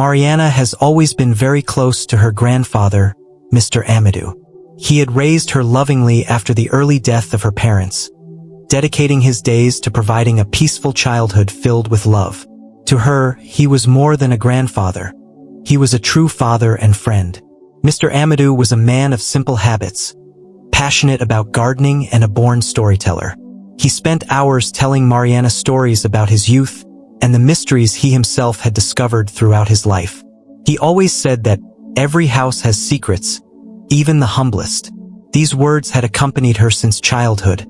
Mariana has always been very close to her grandfather, Mr. Amadou. He had raised her lovingly after the early death of her parents, dedicating his days to providing a peaceful childhood filled with love. To her, he was more than a grandfather. He was a true father and friend. Mr. Amadou was a man of simple habits, passionate about gardening and a born storyteller. He spent hours telling Mariana stories about his youth and the mysteries he himself had discovered throughout his life. He always said that every house has secrets, even the humblest. These words had accompanied her since childhood,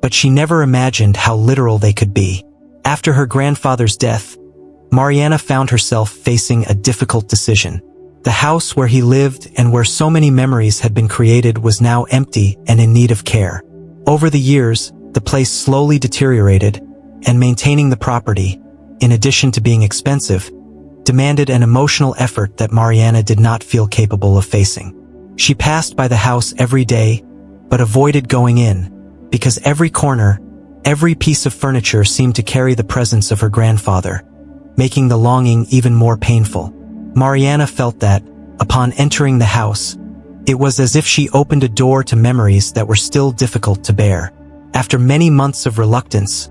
but she never imagined how literal they could be. After her grandfather's death, Mariana found herself facing a difficult decision. The house where he lived and where so many memories had been created was now empty and in need of care. Over the years, the place slowly deteriorated, and maintaining the property, in addition to being expensive, demanded an emotional effort that Mariana did not feel capable of facing. She passed by the house every day, but avoided going in, because every corner, every piece of furniture seemed to carry the presence of her grandfather, making the longing even more painful. Mariana felt that, upon entering the house, it was as if she opened a door to memories that were still difficult to bear. After many months of reluctance,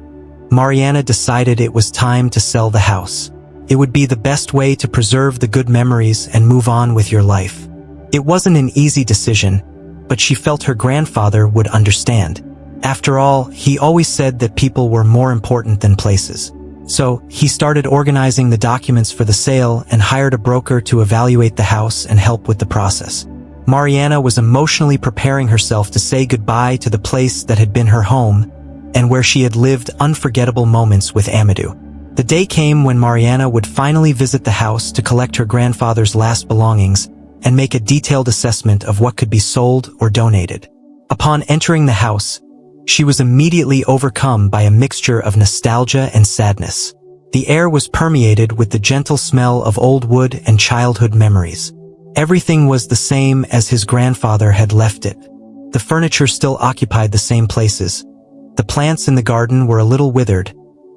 Mariana decided it was time to sell the house. It would be the best way to preserve the good memories and move on with your life. It wasn't an easy decision, but she felt her grandfather would understand. After all, he always said that people were more important than places. So, he started organizing the documents for the sale and hired a broker to evaluate the house and help with the process. Mariana was emotionally preparing herself to say goodbye to the place that had been her home and where she had lived unforgettable moments with Amadou. The day came when Mariana would finally visit the house to collect her grandfather's last belongings and make a detailed assessment of what could be sold or donated. Upon entering the house, she was immediately overcome by a mixture of nostalgia and sadness. The air was permeated with the gentle smell of old wood and childhood memories. Everything was the same as his grandfather had left it. The furniture still occupied the same places. The plants in the garden were a little withered,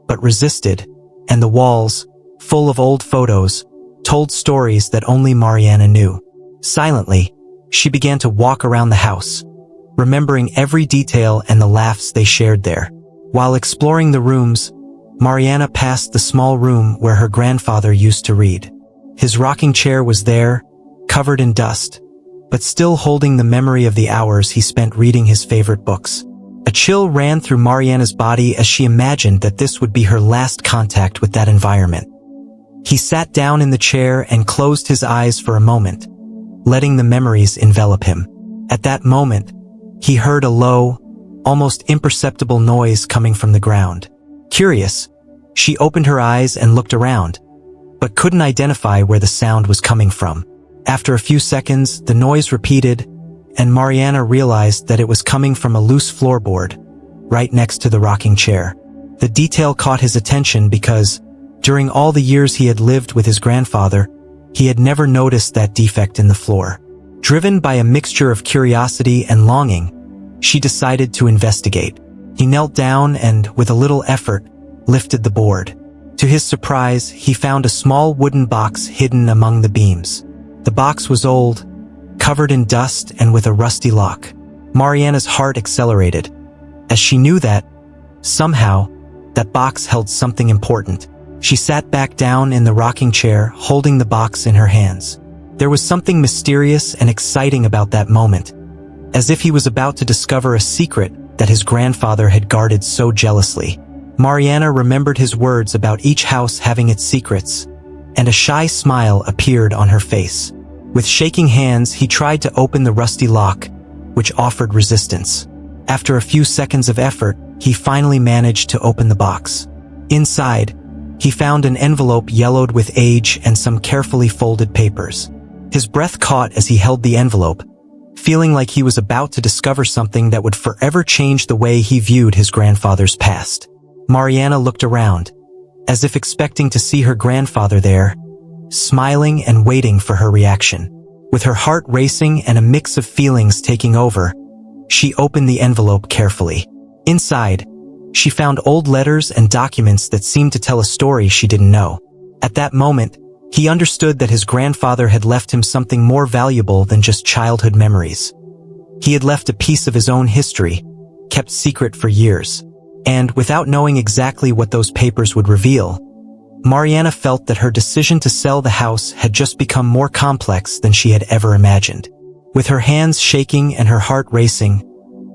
but resisted, and the walls, full of old photos, told stories that only Mariana knew. Silently, she began to walk around the house, remembering every detail and the laughs they shared there. While exploring the rooms, Mariana passed the small room where her grandfather used to read. His rocking chair was there, covered in dust, but still holding the memory of the hours he spent reading his favorite books. A chill ran through Mariana's body as she imagined that this would be her last contact with that environment. He sat down in the chair and closed his eyes for a moment, letting the memories envelop him. At that moment, he heard a low, almost imperceptible noise coming from the ground. Curious, she opened her eyes and looked around, but couldn't identify where the sound was coming from. After a few seconds, the noise repeated, and Mariana realized that it was coming from a loose floorboard, right next to the rocking chair. The detail caught his attention because, during all the years he had lived with his grandfather, he had never noticed that defect in the floor. Driven by a mixture of curiosity and longing, she decided to investigate. He knelt down and, with a little effort, lifted the board. To his surprise, he found a small wooden box hidden among the beams. The box was old, covered in dust and with a rusty lock. Mariana's heart accelerated, as she knew that, somehow, that box held something important. She sat back down in the rocking chair, holding the box in her hands. There was something mysterious and exciting about that moment, as if he was about to discover a secret that his grandfather had guarded so jealously. Mariana remembered his words about each house having its secrets, and a shy smile appeared on her face. With shaking hands, he tried to open the rusty lock, which offered resistance. After a few seconds of effort, he finally managed to open the box. Inside, he found an envelope yellowed with age and some carefully folded papers. His breath caught as he held the envelope, feeling like he was about to discover something that would forever change the way he viewed his grandfather's past. Mariana looked around, as if expecting to see her grandfather there, smiling and waiting for her reaction. With her heart racing and a mix of feelings taking over, she opened the envelope carefully. Inside, she found old letters and documents that seemed to tell a story she didn't know. At that moment, He understood that his grandfather had left him something more valuable than just childhood memories. He had left a piece of his own history, kept secret for years. And without knowing exactly what those papers would reveal, Mariana felt that her decision to sell the house had just become more complex than she had ever imagined. With her hands shaking and her heart racing,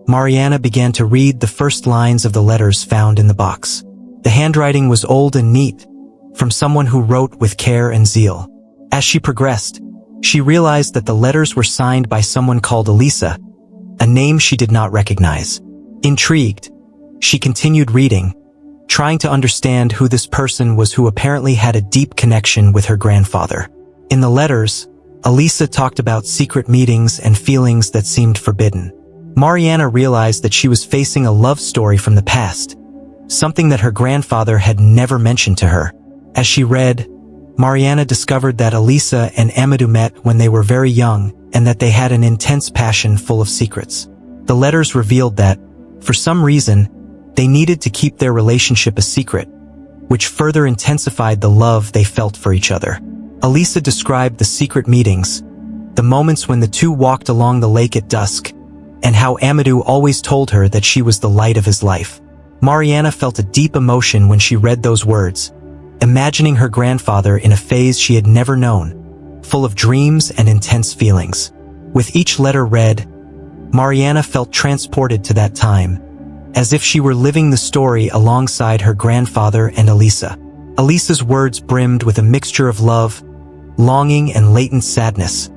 Mariana began to read the first lines of the letters found in the box. The handwriting was old and neat, from someone who wrote with care and zeal. As she progressed, she realized that the letters were signed by someone called Elisa, a name she did not recognize. Intrigued, she continued reading, trying to understand who this person was who apparently had a deep connection with her grandfather. In the letters, Elisa talked about secret meetings and feelings that seemed forbidden. Mariana realized that she was facing a love story from the past, something that her grandfather had never mentioned to her. As she read, Mariana discovered that Elisa and Amadou met when they were very young and that they had an intense passion full of secrets. The letters revealed that, for some reason, they needed to keep their relationship a secret, which further intensified the love they felt for each other. Elisa described the secret meetings, the moments when the two walked along the lake at dusk, and how Amadou always told her that she was the light of his life. Mariana felt a deep emotion when she read those words, imagining her grandfather in a phase she had never known, full of dreams and intense feelings. With each letter read, Mariana felt transported to that time, as if she were living the story alongside her grandfather and Elisa. Elisa's words brimmed with a mixture of love, longing, and latent sadness,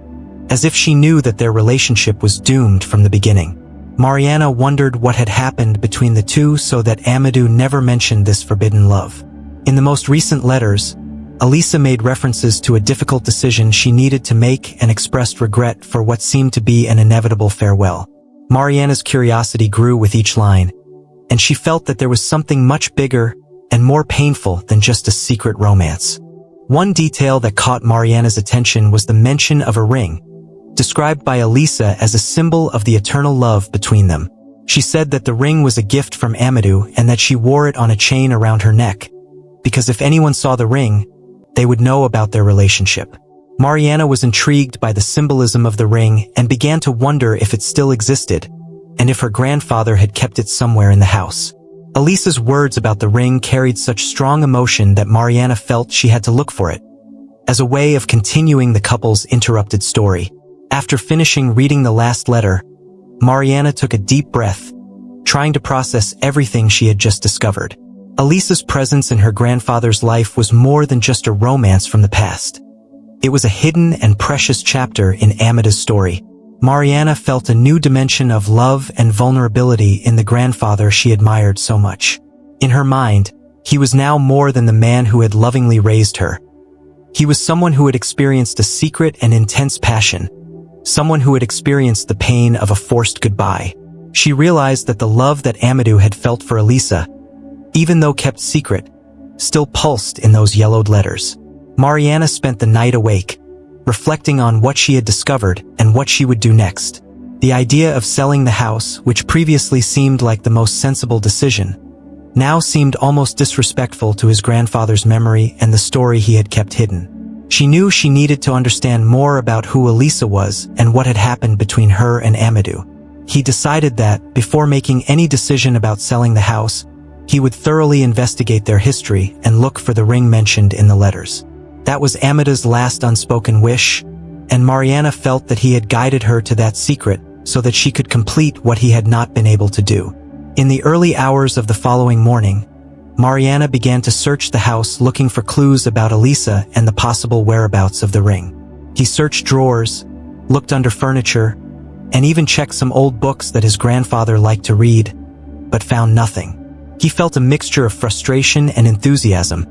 as if she knew that their relationship was doomed from the beginning. Mariana wondered what had happened between the two so that Amadou never mentioned this forbidden love. In the most recent letters, Elisa made references to a difficult decision she needed to make and expressed regret for what seemed to be an inevitable farewell. Mariana's curiosity grew with each line, and she felt that there was something much bigger and more painful than just a secret romance. One detail that caught Mariana's attention was the mention of a ring, described by Elisa as a symbol of the eternal love between them. She said that the ring was a gift from Amadou and that she wore it on a chain around her neck, because if anyone saw the ring, they would know about their relationship. Mariana was intrigued by the symbolism of the ring and began to wonder if it still existed, and if her grandfather had kept it somewhere in the house. Elisa's words about the ring carried such strong emotion that Mariana felt she had to look for it, as a way of continuing the couple's interrupted story. After finishing reading the last letter, Mariana took a deep breath, trying to process everything she had just discovered. Elisa's presence in her grandfather's life was more than just a romance from the past. It was a hidden and precious chapter in Amadou's story. Mariana felt a new dimension of love and vulnerability in the grandfather she admired so much. In her mind, he was now more than the man who had lovingly raised her. He was someone who had experienced a secret and intense passion, someone who had experienced the pain of a forced goodbye. She realized that the love that Amadou had felt for Elisa, even though kept secret, still pulsed in those yellowed letters. Mariana spent the night awake, reflecting on what she had discovered and what she would do next. The idea of selling the house, which previously seemed like the most sensible decision, now seemed almost disrespectful to his grandfather's memory and the story he had kept hidden. She knew she needed to understand more about who Elisa was and what had happened between her and Amadou. He decided that, before making any decision about selling the house, he would thoroughly investigate their history and look for the ring mentioned in the letters. That was Amadou's last unspoken wish, and Mariana felt that he had guided her to that secret so that she could complete what he had not been able to do. In the early hours of the following morning, Mariana began to search the house looking for clues about Elisa and the possible whereabouts of the ring. He searched drawers, looked under furniture, and even checked some old books that his grandfather liked to read, but found nothing. He felt a mixture of frustration and enthusiasm,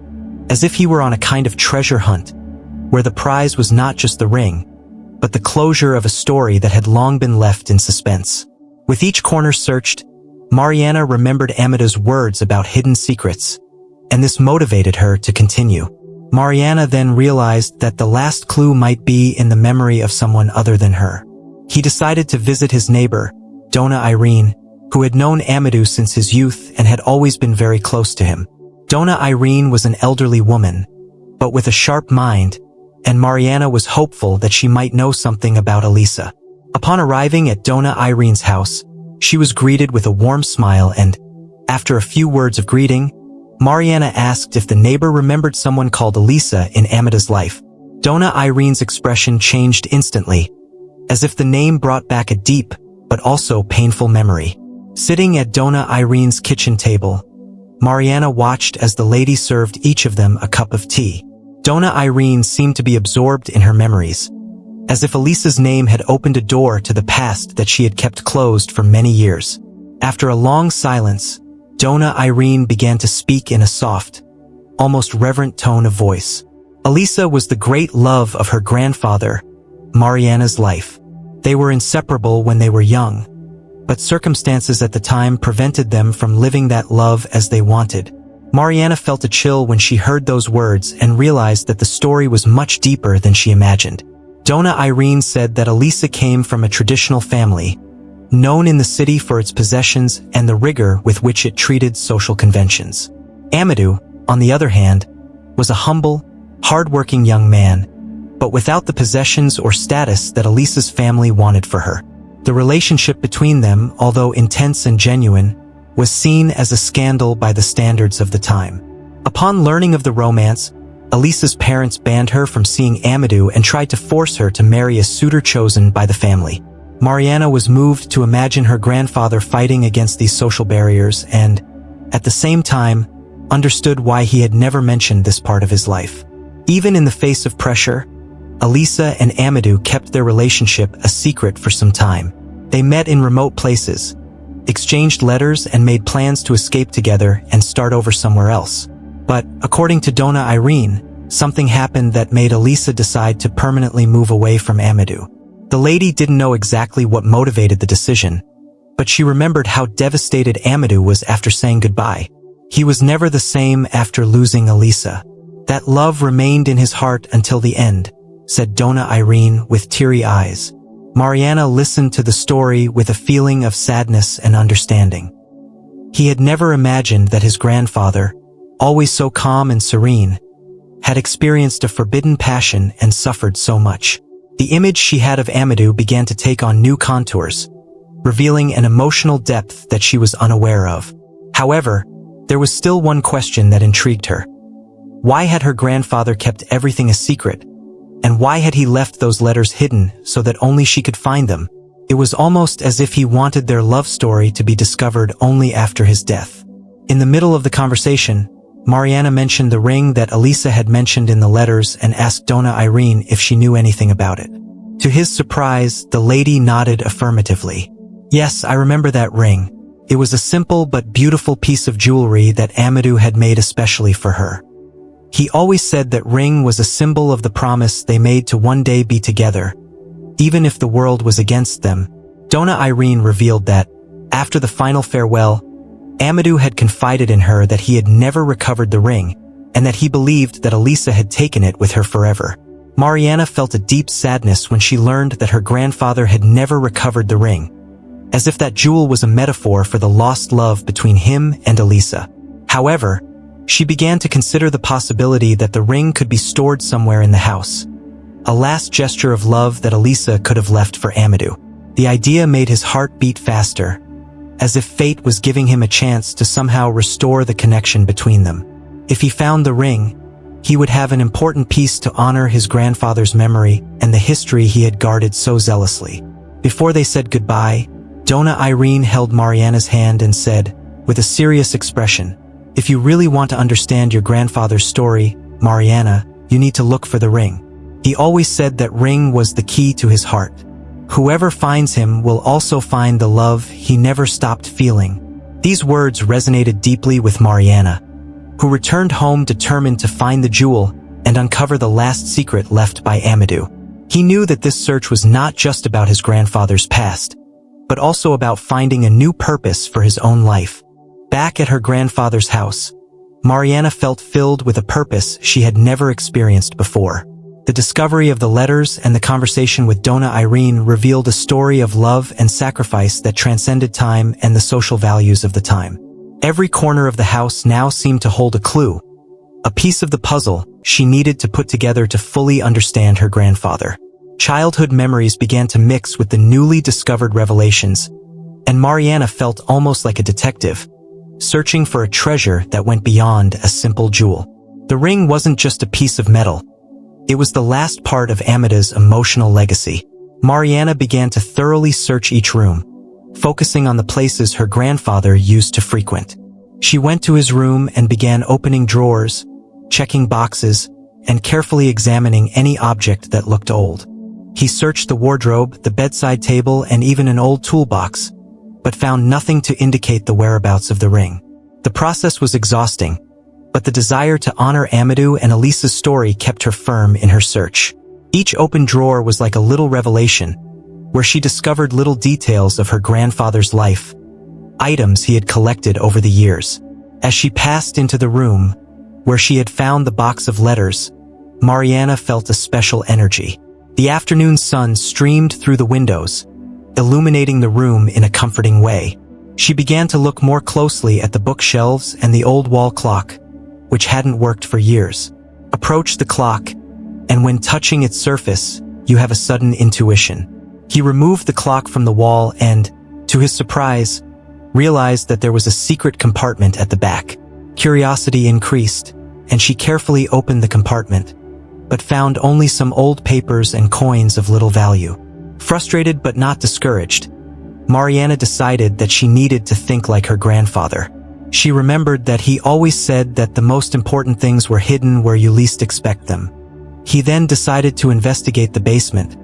as if he were on a kind of treasure hunt, where the prize was not just the ring, but the closure of a story that had long been left in suspense. With each corner searched, Mariana remembered Amadou's words about hidden secrets, and this motivated her to continue. Mariana then realized that the last clue might be in the memory of someone other than her. He decided to visit his neighbor, Donna Irene, who had known Amadou since his youth and had always been very close to him. Donna Irene was an elderly woman, but with a sharp mind and Mariana was hopeful that she might know something about Elisa. Upon arriving at Dona Irene's house, she was greeted with a warm smile and, after a few words of greeting, Mariana asked if the neighbor remembered someone called Elisa in Amida's life. Dona Irene's expression changed instantly, as if the name brought back a deep, but also painful memory. Sitting at Dona Irene's kitchen table, Mariana watched as the lady served each of them a cup of tea. Dona Irene seemed to be absorbed in her memories, as if Elisa's name had opened a door to the past that she had kept closed for many years. After a long silence, Dona Irene began to speak in a soft, almost reverent tone of voice. Elisa was the great love of her grandfather, Mariana's life. They were inseparable when they were young, but circumstances at the time prevented them from living that love as they wanted. Mariana felt a chill when she heard those words and realized that the story was much deeper than she imagined. Dona Irene said that Elisa came from a traditional family, known in the city for its possessions and the rigor with which it treated social conventions. Amadou, on the other hand, was a humble, hard-working young man, but without the possessions or status that Elisa's family wanted for her. The relationship between them, although intense and genuine, was seen as a scandal by the standards of the time. Upon learning of the romance, Elisa's parents banned her from seeing Amadou and tried to force her to marry a suitor chosen by the family. Mariana was moved to imagine her grandfather fighting against these social barriers and, at the same time, understood why he had never mentioned this part of his life. Even in the face of pressure, Elisa and Amadou kept their relationship a secret for some time. They met in remote places, exchanged letters and made plans to escape together and start over somewhere else. But, according to Dona Irene, something happened that made Elisa decide to permanently move away from Amadou. The lady didn't know exactly what motivated the decision, but she remembered how devastated Amadou was after saying goodbye. He was never the same after losing Elisa. That love remained in his heart until the end, said Dona Irene with teary eyes. Mariana listened to the story with a feeling of sadness and understanding. He had never imagined that his grandfather, always so calm and serene, had experienced a forbidden passion and suffered so much. The image she had of Amadou began to take on new contours, revealing an emotional depth that she was unaware of. However, there was still one question that intrigued her. Why had her grandfather kept everything a secret? And why had he left those letters hidden so that only she could find them? It was almost as if he wanted their love story to be discovered only after his death. In the middle of the conversation, Mariana mentioned the ring that Elisa had mentioned in the letters and asked Dona Irene if she knew anything about it. To his surprise, the lady nodded affirmatively. Yes, I remember that ring. It was a simple but beautiful piece of jewelry that Amadou had made especially for her. He always said that ring was a symbol of the promise they made to one day be together, even if the world was against them. Dona Irene revealed that, after the final farewell, Amadou had confided in her that he had never recovered the ring, and that he believed that Elisa had taken it with her forever. Mariana felt a deep sadness when she learned that her grandfather had never recovered the ring, as if that jewel was a metaphor for the lost love between him and Elisa. However, she began to consider the possibility that the ring could be stored somewhere in the house, a last gesture of love that Elisa could have left for Amadou. The idea made his heart beat faster, as if fate was giving him a chance to somehow restore the connection between them. If he found the ring, he would have an important piece to honor his grandfather's memory and the history he had guarded so zealously. Before they said goodbye, Dona Irene held Mariana's hand and said, with a serious expression, "If you really want to understand your grandfather's story, Mariana, you need to look for the ring. He always said that ring was the key to his heart. Whoever finds him will also find the love he never stopped feeling." These words resonated deeply with Mariana, who returned home determined to find the jewel and uncover the last secret left by Amadou. He knew that this search was not just about his grandfather's past, but also about finding a new purpose for his own life. Back at her grandfather's house, Mariana felt filled with a purpose she had never experienced before. The discovery of the letters and the conversation with Dona Irene revealed a story of love and sacrifice that transcended time and the social values of the time. Every corner of the house now seemed to hold a clue, a piece of the puzzle she needed to put together to fully understand her grandfather. Childhood memories began to mix with the newly discovered revelations, and Mariana felt almost like a detective, searching for a treasure that went beyond a simple jewel. The ring wasn't just a piece of metal. It was the last part of Amida's emotional legacy. Mariana began to thoroughly search each room, focusing on the places her grandfather used to frequent. She went to his room and began opening drawers, checking boxes, and carefully examining any object that looked old. He searched the wardrobe, the bedside table, and even an old toolbox, but found nothing to indicate the whereabouts of the ring. The process was exhausting, but the desire to honor Amadou and Elisa's story kept her firm in her search. Each open drawer was like a little revelation, where she discovered little details of her grandfather's life, items he had collected over the years. As she passed into the room, where she had found the box of letters, Mariana felt a special energy. The afternoon sun streamed through the windows, illuminating the room in a comforting way. She began to look more closely at the bookshelves and the old wall clock, which hadn't worked for years. Approach the clock, and when touching its surface, you have a sudden intuition. He removed the clock from the wall and, to his surprise, realized that there was a secret compartment at the back. Curiosity increased, and she carefully opened the compartment, but found only some old papers and coins of little value. Frustrated but not discouraged, Mariana decided that she needed to think like her grandfather. She remembered that he always said that the most important things were hidden where you least expect them. He then decided to investigate the basement,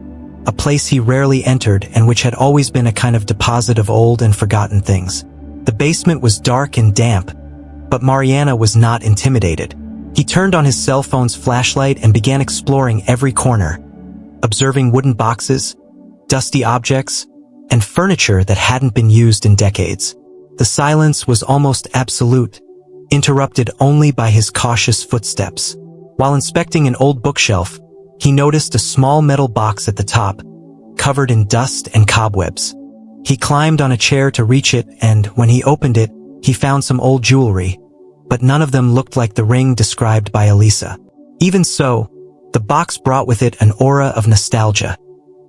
a place he rarely entered and which had always been a kind of deposit of old and forgotten things. The basement was dark and damp, but Mariana was not intimidated. He turned on his cell phone's flashlight and began exploring every corner, observing wooden boxes, dusty objects, and furniture that hadn't been used in decades. The silence was almost absolute, interrupted only by his cautious footsteps. While inspecting an old bookshelf, he noticed a small metal box at the top, covered in dust and cobwebs. He climbed on a chair to reach it, and when he opened it, he found some old jewelry, but none of them looked like the ring described by Elisa. Even so, the box brought with it an aura of nostalgia,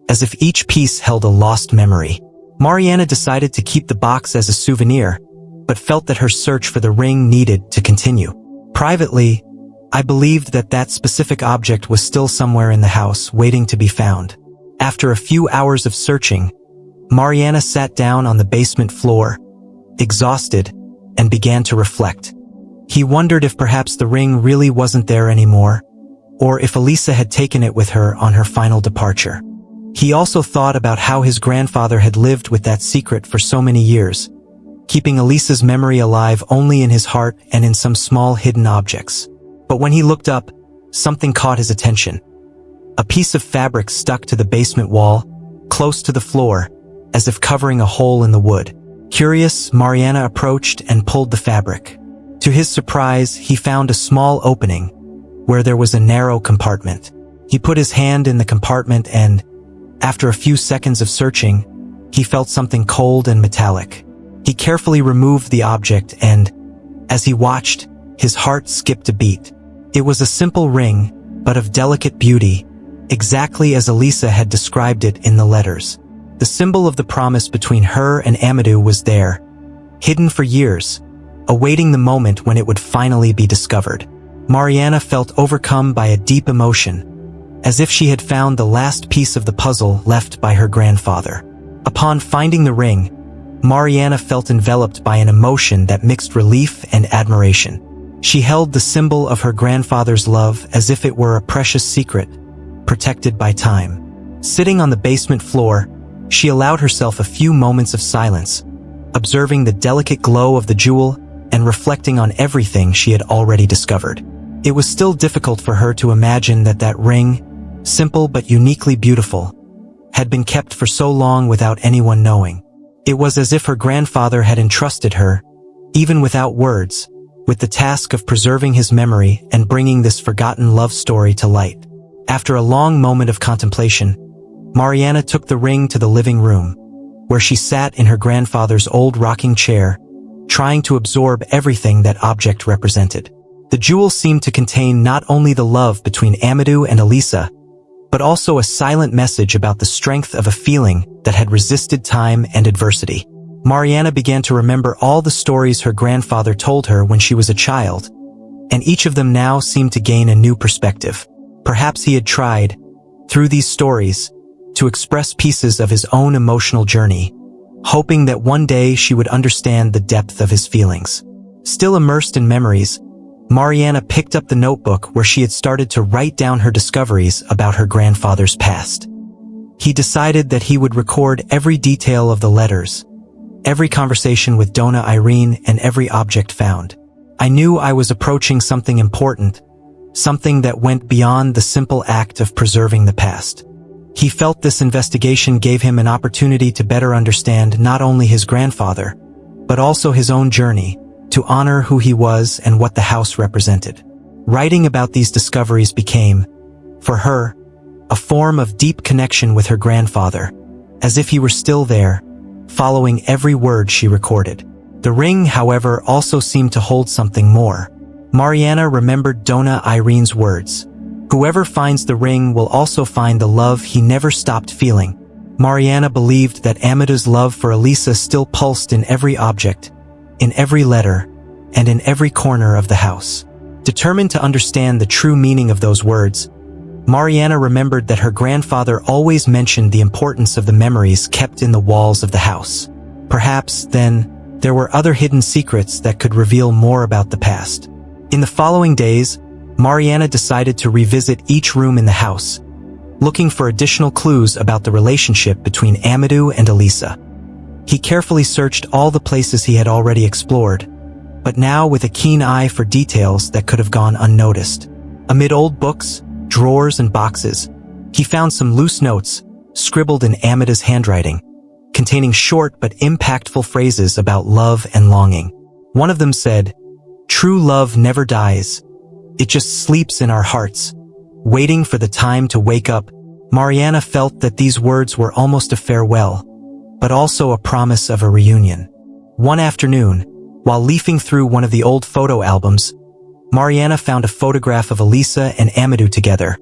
as if each piece held a lost memory. Mariana decided to keep the box as a souvenir, but felt that her search for the ring needed to continue. Privately, I believed that that specific object was still somewhere in the house, waiting to be found. After a few hours of searching, Mariana sat down on the basement floor, exhausted, and began to reflect. He wondered if perhaps the ring really wasn't there anymore, or if Elisa had taken it with her on her final departure. He also thought about how his grandfather had lived with that secret for so many years, keeping Elisa's memory alive only in his heart and in some small hidden objects. But when he looked up, something caught his attention. A piece of fabric stuck to the basement wall, close to the floor, as if covering a hole in the wood. Curious, Mariana approached and pulled the fabric. To his surprise, he found a small opening, where there was a narrow compartment. He put his hand in the compartment and, after a few seconds of searching, he felt something cold and metallic. He carefully removed the object and, as he watched, his heart skipped a beat. It was a simple ring, but of delicate beauty, exactly as Elisa had described it in the letters. The symbol of the promise between her and Amadou was there, hidden for years, awaiting the moment when it would finally be discovered. Mariana felt overcome by a deep emotion, as if she had found the last piece of the puzzle left by her grandfather. Upon finding the ring, Mariana felt enveloped by an emotion that mixed relief and admiration. She held the symbol of her grandfather's love as if it were a precious secret, protected by time. Sitting on the basement floor, she allowed herself a few moments of silence, observing the delicate glow of the jewel and reflecting on everything she had already discovered. It was still difficult for her to imagine that that ring, simple but uniquely beautiful, had been kept for so long without anyone knowing. It was as if her grandfather had entrusted her, even without words, with the task of preserving his memory and bringing this forgotten love story to light. After a long moment of contemplation, Mariana took the ring to the living room, where she sat in her grandfather's old rocking chair, trying to absorb everything that object represented. The jewel seemed to contain not only the love between Amadou and Elisa, but also a silent message about the strength of a feeling that had resisted time and adversity. Mariana began to remember all the stories her grandfather told her when she was a child, and each of them now seemed to gain a new perspective. Perhaps he had tried, through these stories, to express pieces of his own emotional journey, hoping that one day she would understand the depth of his feelings. Still immersed in memories, Mariana picked up the notebook where she had started to write down her discoveries about her grandfather's past. He decided that he would record every detail of the letters, every conversation with Dona Irene, and every object found. I knew I was approaching something important, something that went beyond the simple act of preserving the past. He felt this investigation gave him an opportunity to better understand not only his grandfather, but also his own journey, to honor who he was and what the house represented. Writing about these discoveries became, for her, a form of deep connection with her grandfather, as if he were still there, following every word she recorded. The ring, however, also seemed to hold something more. Mariana remembered Dona Irene's words. Whoever finds the ring will also find the love he never stopped feeling. Mariana believed that Amadou's love for Elisa still pulsed in every object, in every letter, and in every corner of the house. Determined to understand the true meaning of those words, Mariana remembered that her grandfather always mentioned the importance of the memories kept in the walls of the house. Perhaps, then, there were other hidden secrets that could reveal more about the past. In the following days, Mariana decided to revisit each room in the house, looking for additional clues about the relationship between Amadou and Elisa. He carefully searched all the places he had already explored, but now with a keen eye for details that could have gone unnoticed. Amid old books, drawers, and boxes, he found some loose notes, scribbled in Amadou's handwriting, containing short but impactful phrases about love and longing. One of them said, "True love never dies. It just sleeps in our hearts, waiting for the time to wake up." Mariana felt that these words were almost a farewell, but also a promise of a reunion. One afternoon, while leafing through one of the old photo albums, Mariana found a photograph of Elisa and Amadou together,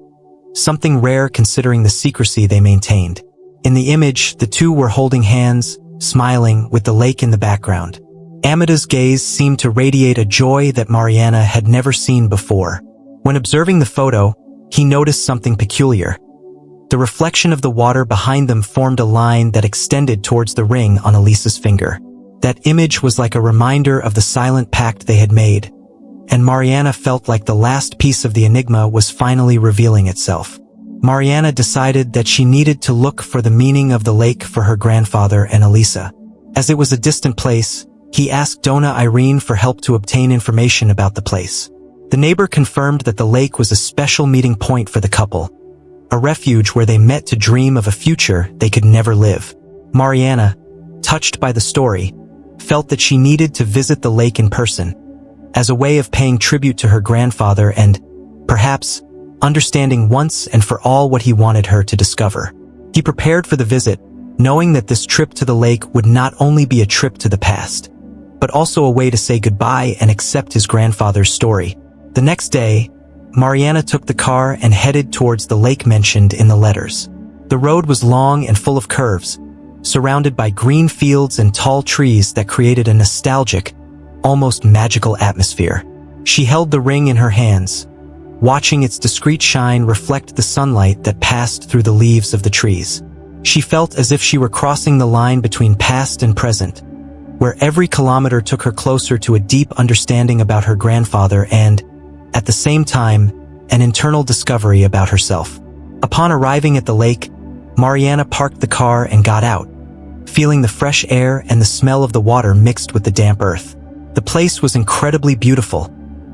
something rare considering the secrecy they maintained. In the image, the two were holding hands, smiling, with the lake in the background. Amadou's gaze seemed to radiate a joy that Mariana had never seen before. When observing the photo, he noticed something peculiar. The reflection of the water behind them formed a line that extended towards the ring on Elisa's finger. That image was like a reminder of the silent pact they had made, and Mariana felt like the last piece of the enigma was finally revealing itself. Mariana decided that she needed to look for the meaning of the lake for her grandfather and Elisa. As it was a distant place, he asked Dona Irene for help to obtain information about the place. The neighbor confirmed that the lake was a special meeting point for the couple, a refuge where they met to dream of a future they could never live. Mariana, touched by the story, felt that she needed to visit the lake in person, as a way of paying tribute to her grandfather and, perhaps, understanding once and for all what he wanted her to discover. He prepared for the visit, knowing that this trip to the lake would not only be a trip to the past, but also a way to say goodbye and accept his grandfather's story. The next day, Mariana took the car and headed towards the lake mentioned in the letters. The road was long and full of curves, surrounded by green fields and tall trees that created a nostalgic, almost magical atmosphere. She held the ring in her hands, watching its discreet shine reflect the sunlight that passed through the leaves of the trees. She felt as if she were crossing the line between past and present, where every kilometer took her closer to a deep understanding about her grandfather and, at the same time, an internal discovery about herself. Upon arriving at the lake, Mariana parked the car and got out, feeling the fresh air and the smell of the water mixed with the damp earth. The place was incredibly beautiful,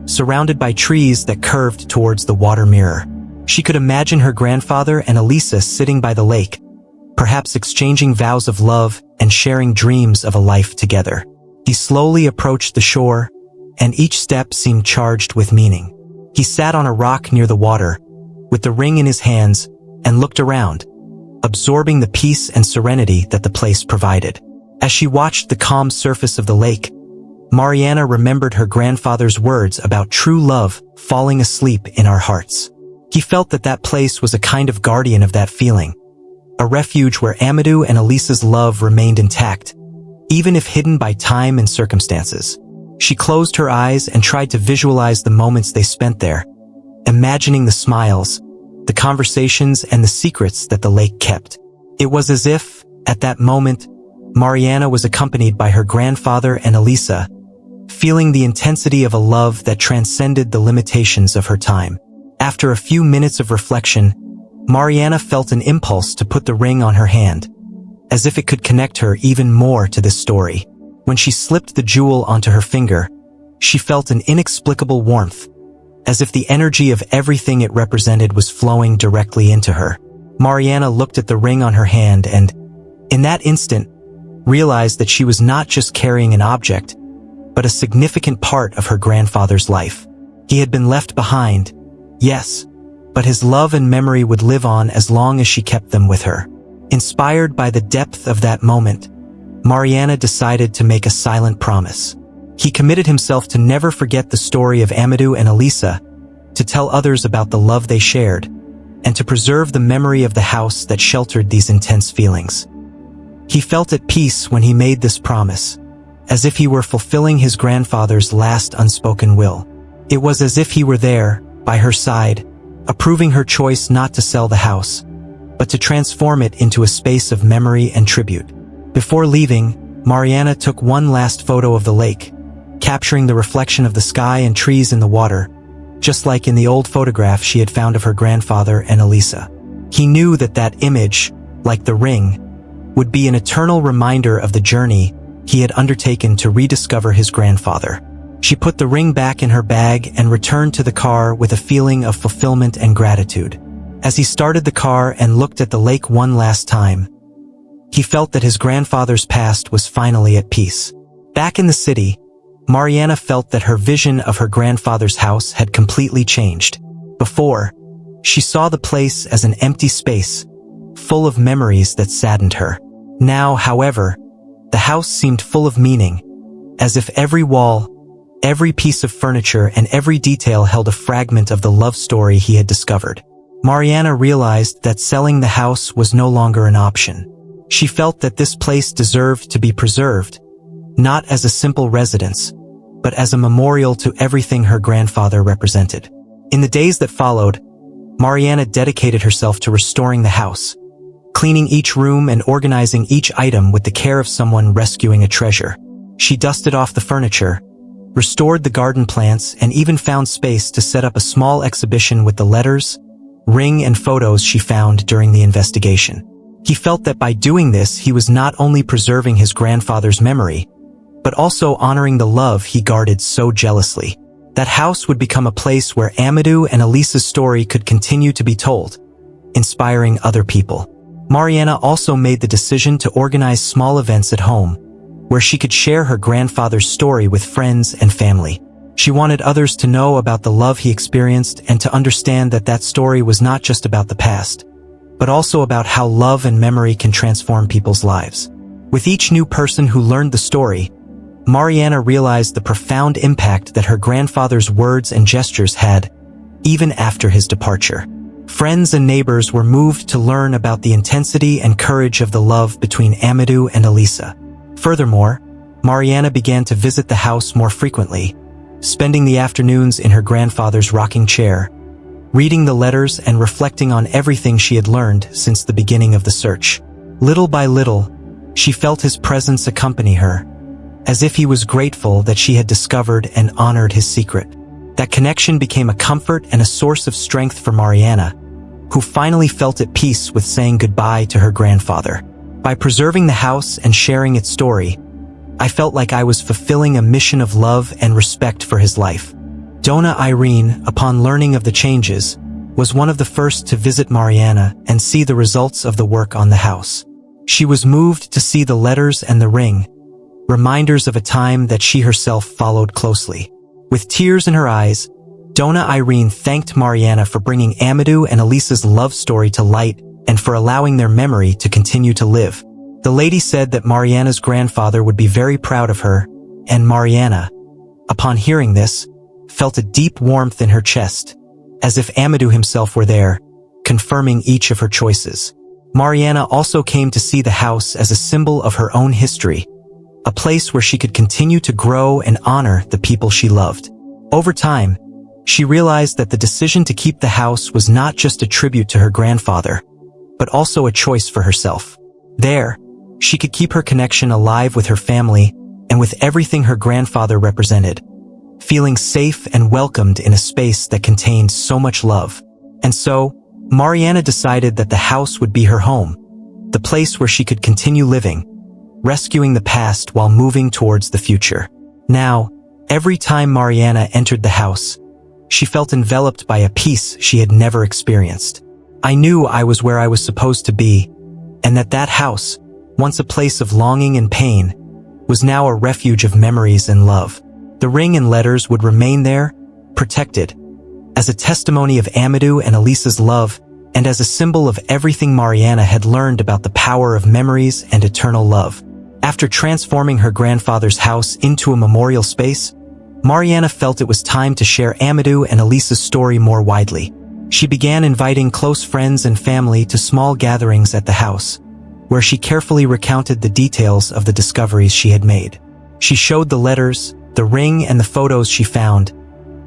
surrounded by trees that curved towards the water mirror. She could imagine her grandfather and Elisa sitting by the lake, perhaps exchanging vows of love and sharing dreams of a life together. He slowly approached the shore, and each step seemed charged with meaning. He sat on a rock near the water, with the ring in his hands, and looked around, absorbing the peace and serenity that the place provided. As she watched the calm surface of the lake, Mariana remembered her grandfather's words about true love falling asleep in our hearts. He felt that that place was a kind of guardian of that feeling, a refuge where Amadou and Elisa's love remained intact, even if hidden by time and circumstances. She closed her eyes and tried to visualize the moments they spent there, imagining the smiles, the conversations, and the secrets that the lake kept. It was as if, at that moment, Mariana was accompanied by her grandfather and Elisa, feeling the intensity of a love that transcended the limitations of her time. After a few minutes of reflection, Mariana felt an impulse to put the ring on her hand, as if it could connect her even more to this story. When she slipped the jewel onto her finger, she felt an inexplicable warmth, as if the energy of everything it represented was flowing directly into her. Mariana looked at the ring on her hand and, in that instant, realized that she was not just carrying an object, but a significant part of her grandfather's life. He had been left behind, yes, but his love and memory would live on as long as she kept them with her. Inspired by the depth of that moment, Mariana decided to make a silent promise. He committed himself to never forget the story of Amadou and Elisa, to tell others about the love they shared, and to preserve the memory of the house that sheltered these intense feelings. He felt at peace when he made this promise, as if he were fulfilling his grandfather's last unspoken will. It was as if he were there, by her side, approving her choice not to sell the house, but to transform it into a space of memory and tribute. Before leaving, Mariana took one last photo of the lake, capturing the reflection of the sky and trees in the water, just like in the old photograph she had found of her grandfather and Elisa. He knew that that image, like the ring, would be an eternal reminder of the journey he had undertaken to rediscover his grandfather. She put the ring back in her bag and returned to the car with a feeling of fulfillment and gratitude. As he started the car and looked at the lake one last time, he felt that his grandfather's past was finally at peace. Back in the city, Mariana felt that her vision of her grandfather's house had completely changed. Before, she saw the place as an empty space, full of memories that saddened her. Now, however, the house seemed full of meaning, as if every wall, every piece of furniture, and every detail held a fragment of the love story he had discovered. Mariana realized that selling the house was no longer an option. She felt that this place deserved to be preserved, not as a simple residence, but as a memorial to everything her grandfather represented. In the days that followed, Mariana dedicated herself to restoring the house, cleaning each room and organizing each item with the care of someone rescuing a treasure. She dusted off the furniture, restored the garden plants, and even found space to set up a small exhibition with the letters, ring, and photos she found during the investigation. He felt that by doing this, he was not only preserving his grandfather's memory, but also honoring the love he guarded so jealously. That house would become a place where Amadou and Elisa's story could continue to be told, inspiring other people. Mariana also made the decision to organize small events at home, where she could share her grandfather's story with friends and family. She wanted others to know about the love he experienced and to understand that that story was not just about the past, but also about how love and memory can transform people's lives. With each new person who learned the story, Mariana realized the profound impact that her grandfather's words and gestures had, even after his departure. Friends and neighbors were moved to learn about the intensity and courage of the love between Amadou and Elisa. Furthermore, Mariana began to visit the house more frequently, spending the afternoons in her grandfather's rocking chair, reading the letters and reflecting on everything she had learned since the beginning of the search. Little by little, she felt his presence accompany her, as if he was grateful that she had discovered and honored his secret. That connection became a comfort and a source of strength for Mariana, who finally felt at peace with saying goodbye to her grandfather. By preserving the house and sharing its story, I felt like I was fulfilling a mission of love and respect for his life. Dona Irene, upon learning of the changes, was one of the first to visit Mariana and see the results of the work on the house. She was moved to see the letters and the ring, reminders of a time that she herself followed closely. With tears in her eyes, Dona Irene thanked Mariana for bringing Amadou and Elisa's love story to light and for allowing their memory to continue to live. The lady said that Mariana's grandfather would be very proud of her and Mariana, upon hearing this, felt a deep warmth in her chest, as if Amadou himself were there, confirming each of her choices. Mariana also came to see the house as a symbol of her own history, a place where she could continue to grow and honor the people she loved. Over time, she realized that the decision to keep the house was not just a tribute to her grandfather, but also a choice for herself. There, she could keep her connection alive with her family and with everything her grandfather represented, feeling safe and welcomed in a space that contained so much love. And so, Mariana decided that the house would be her home, the place where she could continue living, rescuing the past while moving towards the future. Now, every time Mariana entered the house, she felt enveloped by a peace she had never experienced. I knew I was where I was supposed to be, and that house, once a place of longing and pain, was now a refuge of memories and love. The ring and letters would remain there, protected, as a testimony of Amadou and Elisa's love, and as a symbol of everything Mariana had learned about the power of memories and eternal love. After transforming her grandfather's house into a memorial space, Mariana felt it was time to share Amadou and Elisa's story more widely. She began inviting close friends and family to small gatherings at the house, where she carefully recounted the details of the discoveries she had made. She showed the letters, the ring, and the photos she found,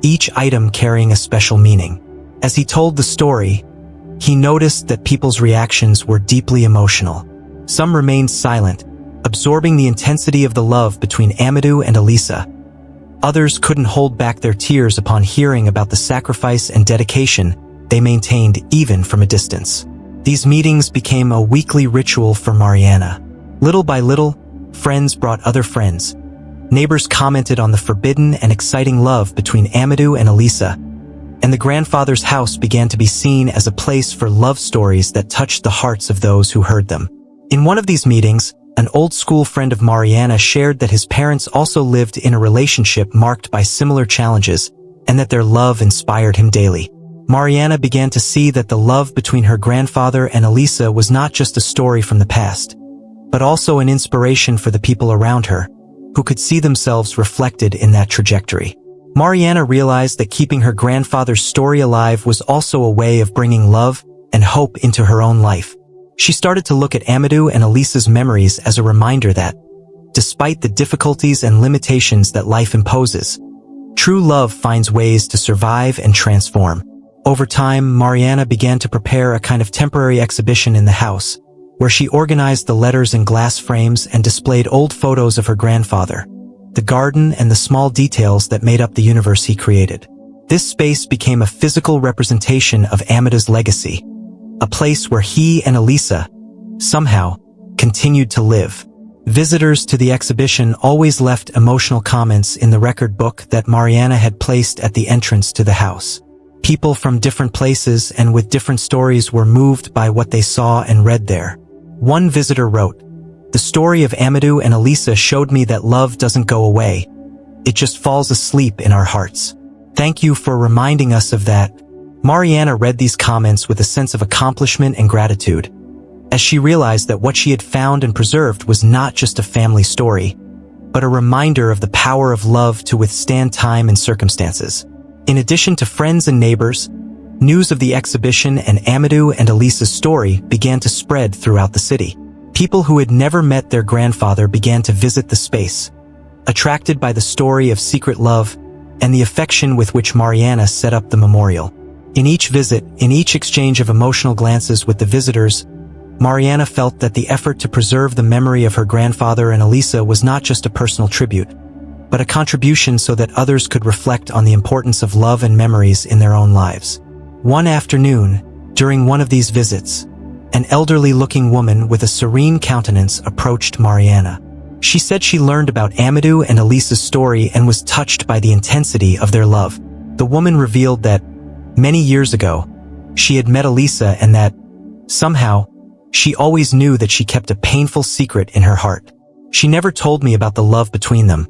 each item carrying a special meaning. As he told the story, he noticed that people's reactions were deeply emotional. Some remained silent, absorbing the intensity of the love between Amadou and Elisa. Others couldn't hold back their tears upon hearing about the sacrifice and dedication they maintained even from a distance. These meetings became a weekly ritual for Mariana. Little by little, friends brought other friends. Neighbors commented on the forbidden and exciting love between Amadou and Elisa, and the grandfather's house began to be seen as a place for love stories that touched the hearts of those who heard them. In one of these meetings, an old school friend of Mariana shared that his parents also lived in a relationship marked by similar challenges, and that their love inspired him daily. Mariana began to see that the love between her grandfather and Elisa was not just a story from the past, but also an inspiration for the people around her, who could see themselves reflected in that trajectory. Mariana realized that keeping her grandfather's story alive was also a way of bringing love and hope into her own life. She started to look at Amadou and Elisa's memories as a reminder that, despite the difficulties and limitations that life imposes, true love finds ways to survive and transform. Over time, Mariana began to prepare a kind of temporary exhibition in the house, where she organized the letters in glass frames and displayed old photos of her grandfather, the garden, and the small details that made up the universe he created. This space became a physical representation of Amadou's legacy, a place where he and Elisa, somehow, continued to live. Visitors to the exhibition always left emotional comments in the record book that Mariana had placed at the entrance to the house. People from different places and with different stories were moved by what they saw and read there. One visitor wrote, "The story of Amadou and Elisa showed me that love doesn't go away. It just falls asleep in our hearts. Thank you for reminding us of that." Mariana read these comments with a sense of accomplishment and gratitude, as she realized that what she had found and preserved was not just a family story, but a reminder of the power of love to withstand time and circumstances. In addition to friends and neighbors, news of the exhibition and Amadou and Elisa's story began to spread throughout the city. People who had never met their grandfather began to visit the space, attracted by the story of secret love and the affection with which Mariana set up the memorial. In each visit, in each exchange of emotional glances with the visitors, Mariana felt that the effort to preserve the memory of her grandfather and Elisa was not just a personal tribute, but a contribution so that others could reflect on the importance of love and memories in their own lives. One afternoon, during one of these visits, an elderly-looking woman with a serene countenance approached Mariana. She said she learned about Amadou and Elisa's story and was touched by the intensity of their love. The woman revealed that, many years ago, she had met Elisa and that, somehow, she always knew that she kept a painful secret in her heart. She never told me about the love between them,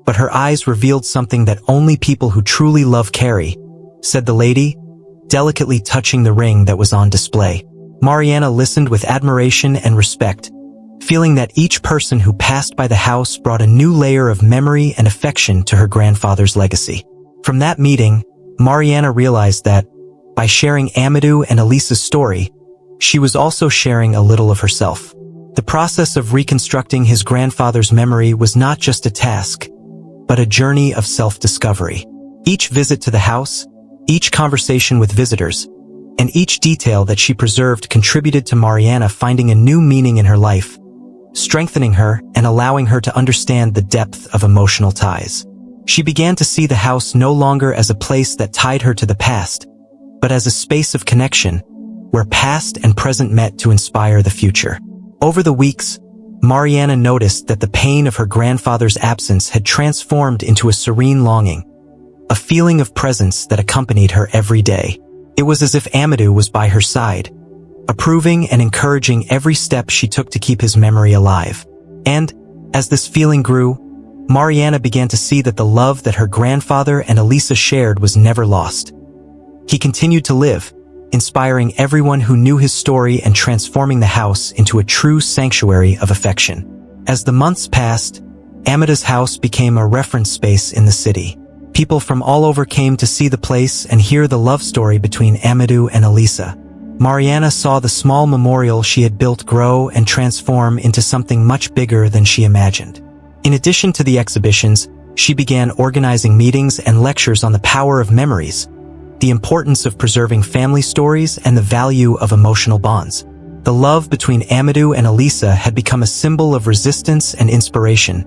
but her eyes revealed something that only people who truly love carry, said the lady, delicately touching the ring that was on display. Mariana listened with admiration and respect, feeling that each person who passed by the house brought a new layer of memory and affection to her grandfather's legacy. From that meeting, Mariana realized that, by sharing Amadou and Elisa's story, she was also sharing a little of herself. The process of reconstructing his grandfather's memory was not just a task, but a journey of self-discovery. Each visit to the house, each conversation with visitors, and each detail that she preserved contributed to Mariana finding a new meaning in her life, strengthening her and allowing her to understand the depth of emotional ties. She began to see the house no longer as a place that tied her to the past, but as a space of connection, where past and present met to inspire the future. Over the weeks, Mariana noticed that the pain of her grandfather's absence had transformed into a serene longing, a feeling of presence that accompanied her every day. It was as if Amadou was by her side, approving and encouraging every step she took to keep his memory alive. And, as this feeling grew, Mariana began to see that the love that her grandfather and Elisa shared was never lost. He continued to live, inspiring everyone who knew his story and transforming the house into a true sanctuary of affection. As the months passed, Amadou's house became a reference space in the city. People from all over came to see the place and hear the love story between Amadou and Elisa. Mariana saw the small memorial she had built grow and transform into something much bigger than she imagined. In addition to the exhibitions, she began organizing meetings and lectures on the power of memories, the importance of preserving family stories, and the value of emotional bonds. The love between Amadou and Elisa had become a symbol of resistance and inspiration,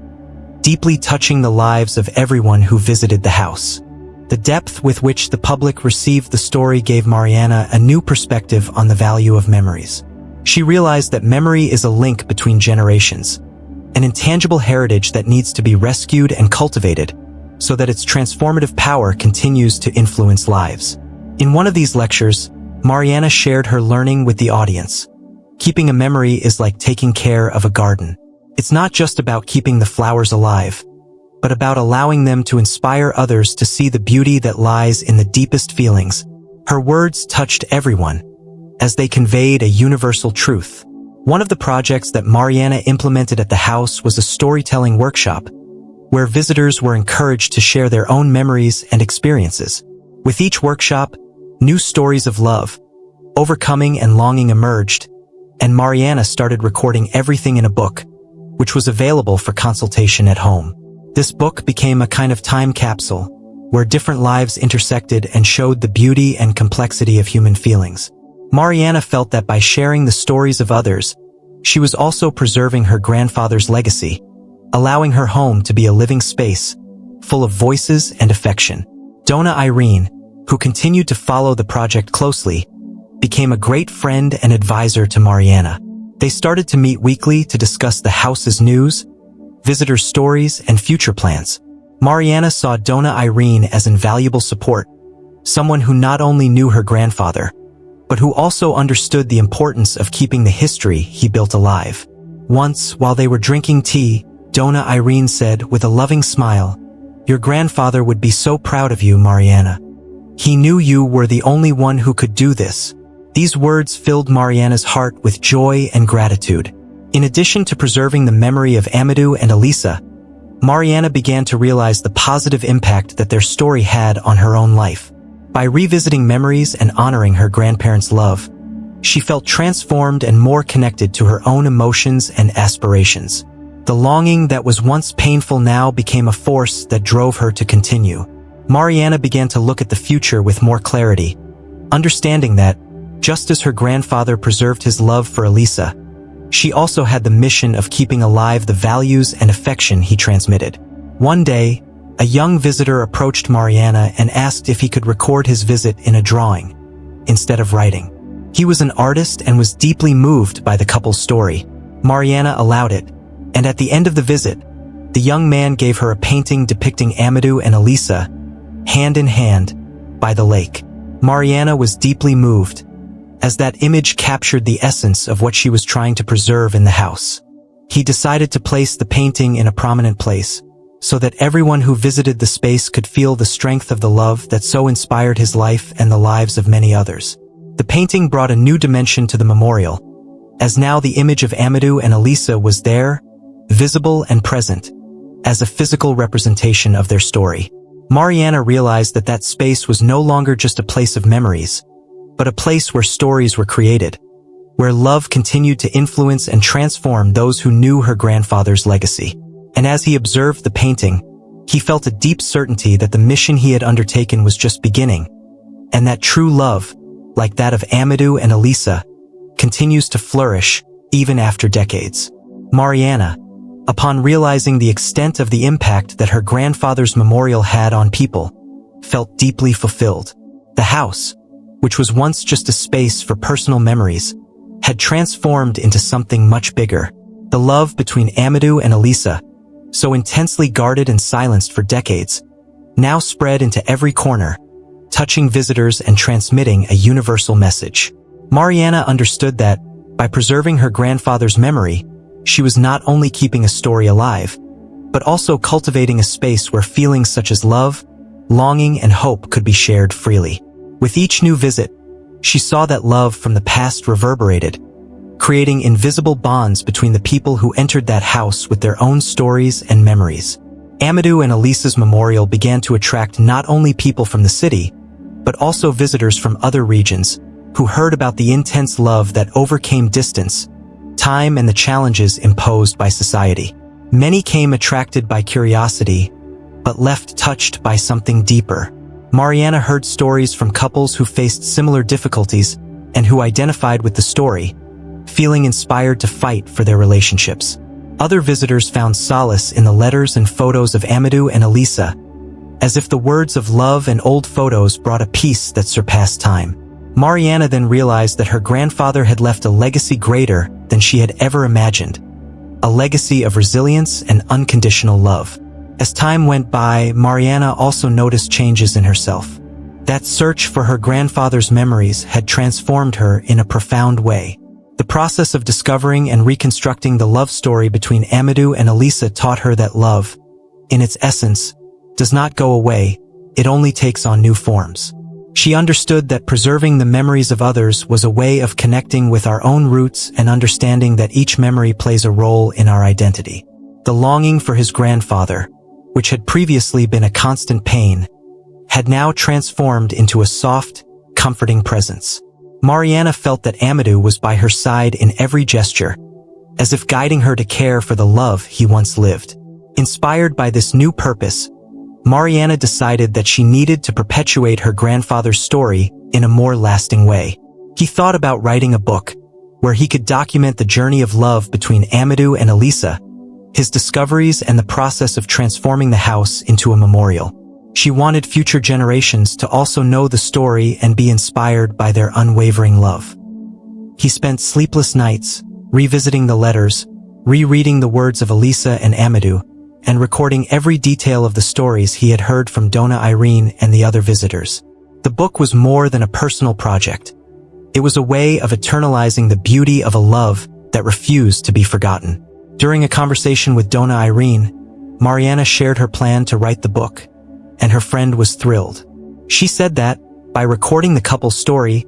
deeply touching the lives of everyone who visited the house. The depth with which the public received the story gave Mariana a new perspective on the value of memories. She realized that memory is a link between generations, an intangible heritage that needs to be rescued and cultivated so that its transformative power continues to influence lives. In one of these lectures, Mariana shared her learning with the audience. Keeping a memory is like taking care of a garden. It's not just about keeping the flowers alive, but about allowing them to inspire others to see the beauty that lies in the deepest feelings. Her words touched everyone, as they conveyed a universal truth. One of the projects that Mariana implemented at the house was a storytelling workshop, where visitors were encouraged to share their own memories and experiences. With each workshop, new stories of love, overcoming and longing emerged, and Mariana started recording everything in a book, which was available for consultation at home. This book became a kind of time capsule, where different lives intersected and showed the beauty and complexity of human feelings. Mariana felt that by sharing the stories of others, she was also preserving her grandfather's legacy, allowing her home to be a living space, full of voices and affection. Donna Irene, who continued to follow the project closely, became a great friend and advisor to Mariana. They started to meet weekly to discuss the house's news, visitor stories, and future plans. Mariana saw Donna Irene as invaluable support, someone who not only knew her grandfather, but who also understood the importance of keeping the history he built alive. Once, while they were drinking tea, Donna Irene said with a loving smile, "Your grandfather would be so proud of you, Mariana. He knew you were the only one who could do this." These words filled Mariana's heart with joy and gratitude. In addition to preserving the memory of Amadou and Elisa, Mariana began to realize the positive impact that their story had on her own life. By revisiting memories and honoring her grandparents' love, she felt transformed and more connected to her own emotions and aspirations. The longing that was once painful now became a force that drove her to continue. Mariana began to look at the future with more clarity, understanding that, just as her grandfather preserved his love for Elisa, she also had the mission of keeping alive the values and affection he transmitted. One day, a young visitor approached Mariana and asked if he could record his visit in a drawing, instead of writing. He was an artist and was deeply moved by the couple's story. Mariana allowed it, and at the end of the visit, the young man gave her a painting depicting Amadou and Elisa, hand in hand, by the lake. Mariana was deeply moved, as that image captured the essence of what she was trying to preserve in the house. He decided to place the painting in a prominent place, so that everyone who visited the space could feel the strength of the love that so inspired his life and the lives of many others. The painting brought a new dimension to the memorial, as now the image of Amadou and Elisa was there, visible and present, as a physical representation of their story. Mariana realized that that space was no longer just a place of memories, but a place where stories were created, where love continued to influence and transform those who knew her grandfather's legacy. And as he observed the painting, he felt a deep certainty that the mission he had undertaken was just beginning, and that true love, like that of Amadou and Elisa, continues to flourish even after decades. Mariana, upon realizing the extent of the impact that her grandfather's memorial had on people, felt deeply fulfilled. The house, which was once just a space for personal memories, had transformed into something much bigger. The love between Amadou and Elisa, so intensely guarded and silenced for decades, now spread into every corner, touching visitors and transmitting a universal message. Mariana understood that, by preserving her grandfather's memory, she was not only keeping a story alive, but also cultivating a space where feelings such as love, longing, and hope could be shared freely. With each new visit, she saw that love from the past reverberated, creating invisible bonds between the people who entered that house with their own stories and memories. Amadou and Elisa's memorial began to attract not only people from the city, but also visitors from other regions who heard about the intense love that overcame distance, time, and the challenges imposed by society. Many came attracted by curiosity, but left touched by something deeper. Mariana heard stories from couples who faced similar difficulties and who identified with the story, feeling inspired to fight for their relationships. Other visitors found solace in the letters and photos of Amadou and Elisa, as if the words of love and old photos brought a peace that surpassed time. Mariana then realized that her grandfather had left a legacy greater than she had ever imagined, a legacy of resilience and unconditional love. As time went by, Mariana also noticed changes in herself. That search for her grandfather's memories had transformed her in a profound way. The process of discovering and reconstructing the love story between Amadou and Elisa taught her that love, in its essence, does not go away, it only takes on new forms. She understood that preserving the memories of others was a way of connecting with our own roots and understanding that each memory plays a role in our identity. The longing for his grandfather, which had previously been a constant pain, had now transformed into a soft, comforting presence. Mariana felt that Amadou was by her side in every gesture, as if guiding her to care for the love he once lived. Inspired by this new purpose, Mariana decided that she needed to perpetuate her grandfather's story in a more lasting way. He thought about writing a book, where he could document the journey of love between Amadou and Elisa, his discoveries, and the process of transforming the house into a memorial. She wanted future generations to also know the story and be inspired by their unwavering love. He spent sleepless nights, revisiting the letters, rereading the words of Elisa and Amadou, and recording every detail of the stories he had heard from Dona Irene and the other visitors. The book was more than a personal project. It was a way of eternalizing the beauty of a love that refused to be forgotten. During a conversation with Dona Irene, Mariana shared her plan to write the book, and her friend was thrilled. She said that, by recording the couple's story,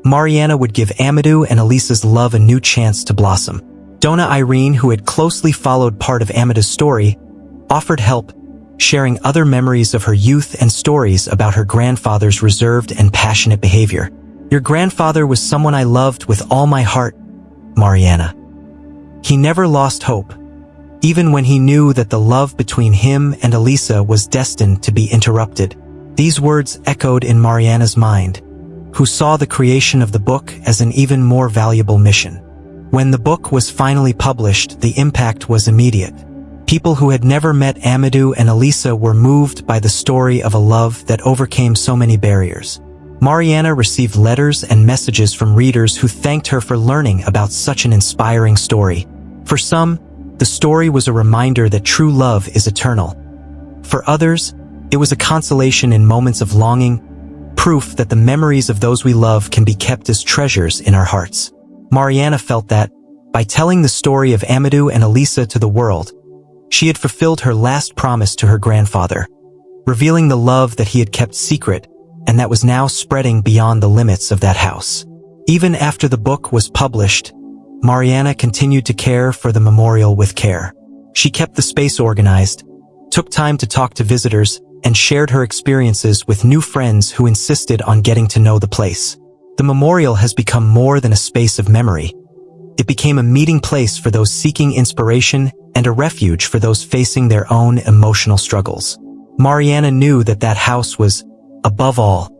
Mariana would give Amadou and Elisa's love a new chance to blossom. Dona Irene, who had closely followed part of Amadou's story, offered help, sharing other memories of her youth and stories about her grandfather's reserved and passionate behavior. "Your grandfather was someone I loved with all my heart, Mariana. He never lost hope, even when he knew that the love between him and Elisa was destined to be interrupted." These words echoed in Mariana's mind, who saw the creation of the book as an even more valuable mission. When the book was finally published, the impact was immediate. People who had never met Amadou and Elisa were moved by the story of a love that overcame so many barriers. Mariana received letters and messages from readers who thanked her for learning about such an inspiring story. For some, the story was a reminder that true love is eternal. For others, it was a consolation in moments of longing, proof that the memories of those we love can be kept as treasures in our hearts. Mariana felt that, by telling the story of Amadou and Elisa to the world, she had fulfilled her last promise to her grandfather, revealing the love that he had kept secret and that was now spreading beyond the limits of that house. Even after the book was published, Mariana continued to care for the memorial with care. She kept the space organized, took time to talk to visitors, and shared her experiences with new friends who insisted on getting to know the place. The memorial has become more than a space of memory. It became a meeting place for those seeking inspiration and a refuge for those facing their own emotional struggles. Mariana knew that that house was, above all,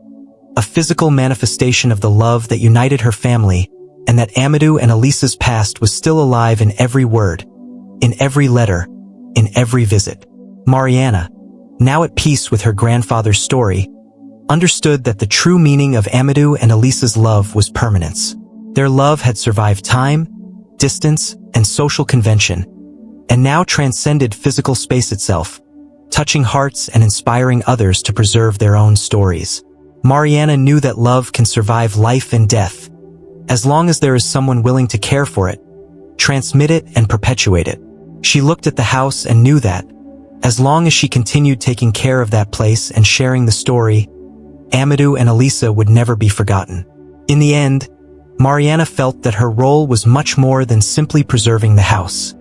a physical manifestation of the love that united her family, and that Amadou and Elisa's past was still alive in every word, in every letter, in every visit. Mariana, now at peace with her grandfather's story, understood that the true meaning of Amadou and Elisa's love was permanence. Their love had survived time, distance, and social convention, and now transcended physical space itself, touching hearts and inspiring others to preserve their own stories. Mariana knew that love can survive life and death, as long as there is someone willing to care for it, transmit it, and perpetuate it. She looked at the house and knew that, as long as she continued taking care of that place and sharing the story, Amadou and Elisa would never be forgotten. In the end, Mariana felt that her role was much more than simply preserving the house.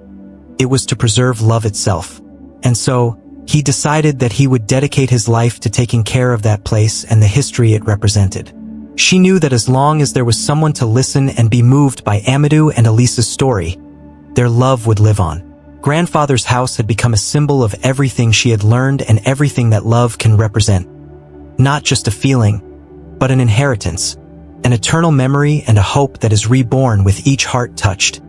It was to preserve love itself. And so, he decided that he would dedicate his life to taking care of that place and the history it represented. She knew that as long as there was someone to listen and be moved by Amadou and Elisa's story, their love would live on. Grandfather's house had become a symbol of everything she had learned and everything that love can represent. Not just a feeling, but an inheritance, an eternal memory and a hope that is reborn with each heart touched.